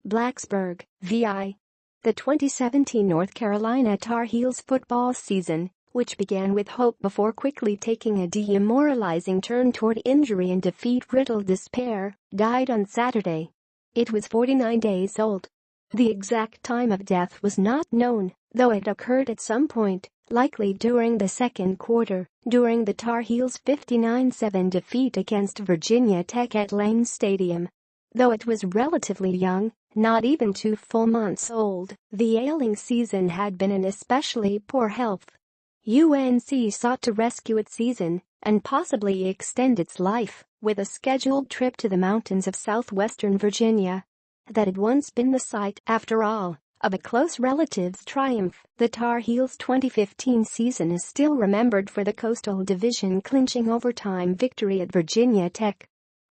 BLACKSBURG, VI. The 2017 North Carolina Tar Heels football season, which began with hope before quickly taking a demoralizing turn toward injury and defeat-riddled despair, died on Saturday. It was 49 days old. The exact time of death was not known, though it occurred at some point, likely during the second quarter, during the Tar Heels' 59-7 defeat against Virginia Tech at Lane Stadium. Though it was relatively young, not even 2 full months old, the ailing season had been in especially poor health. UNC sought to rescue its season and possibly extend its life with a scheduled trip to the mountains of southwestern Virginia. That had once been the site, after all, of a close relative's triumph. The Tar Heels' 2015 season is still remembered for the Coastal Division-clinching overtime victory at Virginia Tech.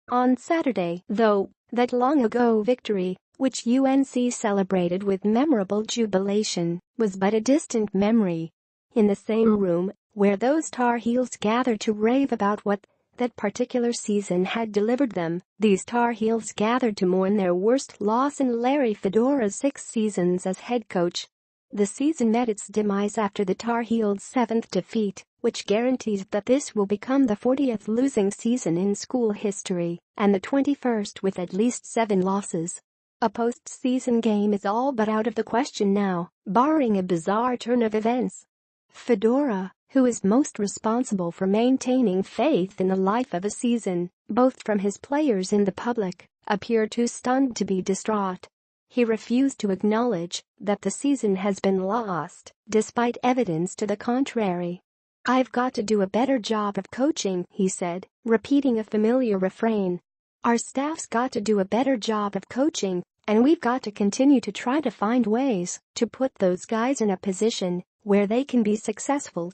On Saturday, though, that long-ago victory, which UNC celebrated with memorable jubilation, was but a distant memory. In the same room where those Tar Heels gathered to rave about what that particular season had delivered them, these Tar Heels gathered to mourn their worst loss in Larry Fedora's 6 seasons as head coach. The season met its demise after the Tar Heels' 7th defeat, which guarantees that this will become the 40th losing season in school history, and the 21st with at least 7 losses. A postseason game is all but out of the question now, barring a bizarre turn of events. Fedora, who is most responsible for maintaining faith in the life of a season, both from his players and the public, appeared too stunned to be distraught. He refused to acknowledge that the season has been lost, despite evidence to the contrary. "I've got to do a better job of coaching," he said, repeating a familiar refrain. "Our staff's got to do a better job of coaching, and we've got to continue to try to find ways to put those guys in a position where they can be successful."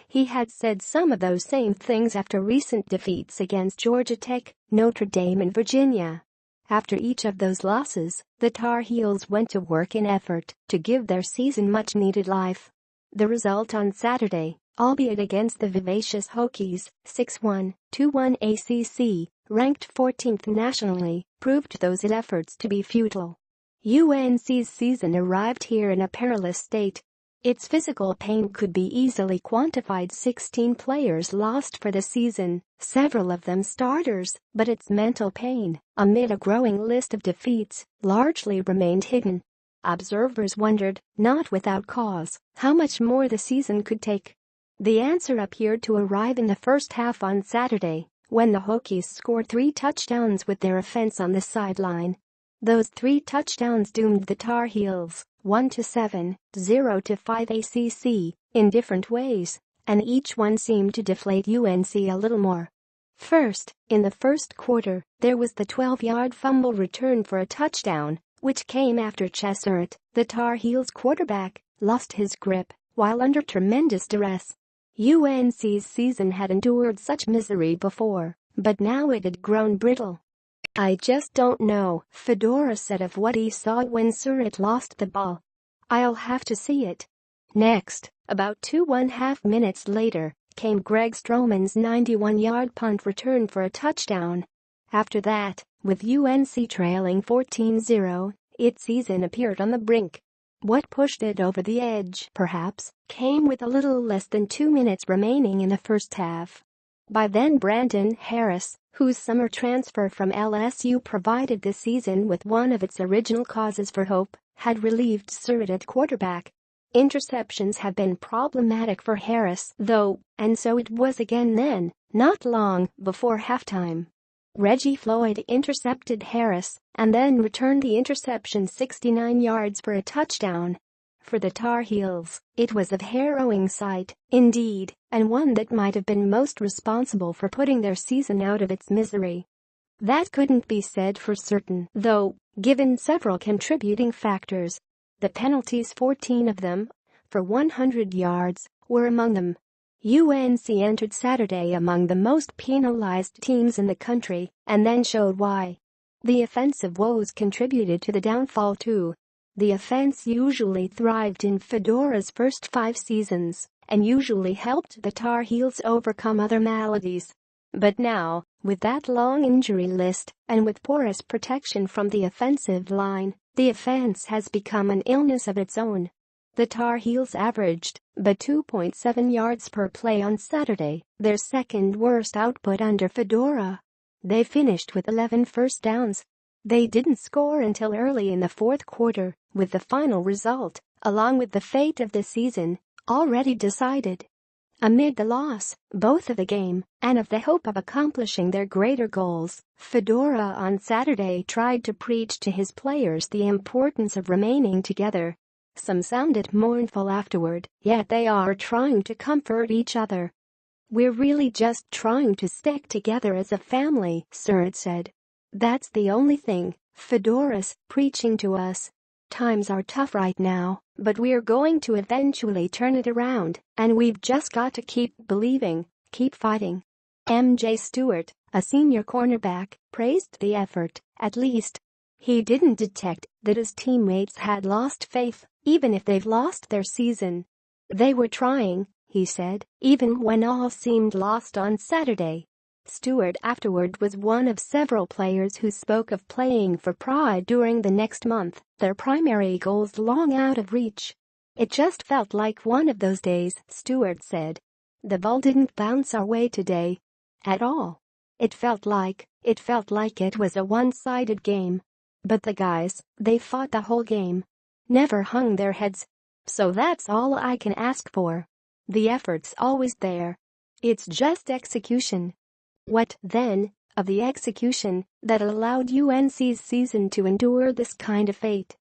He had said some of those same things after recent defeats against Georgia Tech, Notre Dame and Virginia. After each of those losses, the Tar Heels went to work in effort to give their season much-needed life. The result on Saturday, albeit against the vivacious Hokies, 6-1, 2-1 ACC, ranked 14th nationally, proved those efforts to be futile. UNC's season arrived here in a perilous state. Its physical pain could be easily quantified. 16 players lost for the season, several of them starters, but its mental pain, amid a growing list of defeats, largely remained hidden. Observers wondered, not without cause, how much more the season could take. The answer appeared to arrive in the first half on Saturday, when the Hokies scored 3 touchdowns with their offense on the sideline. Those 3 touchdowns doomed the Tar Heels, 1-7, 0-5 ACC, in different ways, and each one seemed to deflate UNC a little more. First, in the first quarter, there was the 12-yard fumble return for a touchdown, which came after Chesert, the Tar Heels quarterback, lost his grip while under tremendous duress. UNC's season had endured such misery before, but now it had grown brittle. "I just don't know," Fedora said of what he saw when Surratt lost the ball. "I'll have to see it." Next, about 2.5 minutes later, came Greg Stroman's 91-yard punt return for a touchdown. After that, with UNC trailing 14-0, its season appeared on the brink. What pushed it over the edge, perhaps, came with a little less than 2 minutes remaining in the first half. By then Brandon Harris, whose summer transfer from LSU provided the season with one of its original causes for hope, had relieved Surratt at quarterback. Interceptions have been problematic for Harris, though, and so it was again then, not long before halftime. Reggie Floyd intercepted Harris and then returned the interception 69 yards for a touchdown. For the Tar Heels, it was a harrowing sight, indeed, and one that might have been most responsible for putting their season out of its misery. That couldn't be said for certain, though, given several contributing factors. The penalties, 14 of them, for 100 yards, were among them. UNC entered Saturday among the most penalized teams in the country, and then showed why. The offensive woes contributed to the downfall too. The offense usually thrived in Fedora's first 5 seasons, and usually helped the Tar Heels overcome other maladies. But now, with that long injury list and with porous protection from the offensive line, the offense has become an illness of its own. The Tar Heels averaged but 2.7 yards per play on Saturday, their second worst output under Fedora. They finished with 11 first downs. They didn't score until early in the fourth quarter, with the final result, along with the fate of the season, already decided. Amid the loss, both of the game and of the hope of accomplishing their greater goals, Fedora on Saturday tried to preach to his players the importance of remaining together. Some sounded mournful afterward, yet they are trying to comfort each other. "We're really just trying to stick together as a family," Surd said. "That's the only thing," Fedora's preaching to us. "Times are tough right now, but we're going to eventually turn it around, and we've just got to keep believing, keep fighting." MJ Stewart, a senior cornerback, praised the effort, at least. He didn't detect that his teammates had lost faith, even if they've lost their season. "They were trying," he said, "even when all seemed lost on Saturday." Stewart afterward was one of several players who spoke of playing for pride during the next month, their primary goals long out of reach. "It just felt like one of those days," Stewart said. "The ball didn't bounce our way today. At all. It felt like it was a one-sided game. But the guys, they fought the whole game. Never hung their heads. So that's all I can ask for. The effort's always there. It's just execution." What, then, of the execution that allowed UNC's season to endure this kind of fate?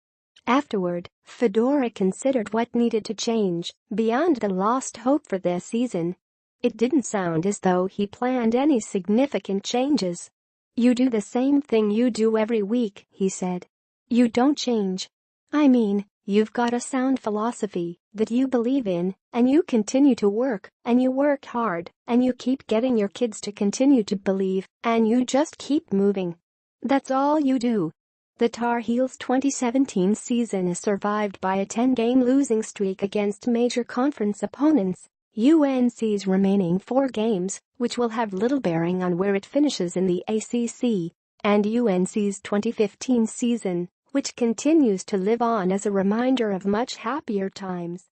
Afterward, Fedora considered what needed to change beyond the lost hope for their season. It didn't sound as though he planned any significant changes. "You do the same thing you do every week," he said. "You don't change. I mean, you've got a sound philosophy that you believe in, and you continue to work, and you work hard, and you keep getting your kids to continue to believe, and you just keep moving. That's all you do." The Tar Heels' 2017 season is survived by a 10-game losing streak against major conference opponents. UNC's remaining 4 games, which will have little bearing on where it finishes in the ACC, and UNC's 2015 season, which continues to live on as a reminder of much happier times.